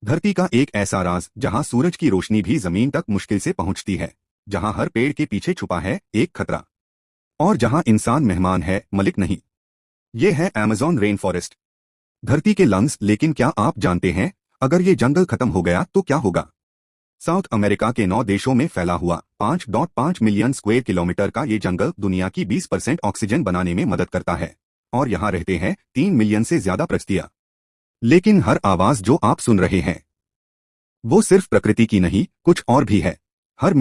धरती का एक ऐसा राज जहां सूरज की रोशनी भी जमीन तक मुश्किल से पहुंचती है, जहां हर पेड़ के पीछे छुपा है एक खतरा, और जहां इंसान मेहमान है मलिक नहीं। ये है अमेज़न रेन फॉरेस्ट, धरती के लंग्स। लेकिन क्या आप जानते हैं, अगर ये जंगल खत्म हो गया तो क्या होगा? साउथ अमेरिका के 9 देशों में फैला हुआ 5.5 मिलियन स्क्वायर किलोमीटर का ये जंगल दुनिया की 20% ऑक्सीजन बनाने में मदद करता है, और यहाँ रहते हैं 3 मिलियन से ज्यादा प्रजातियां। लेकिन हर आवाज जो आप सुन रहे हैं वो सिर्फ प्रकृति की नहीं, कुछ और भी है। हर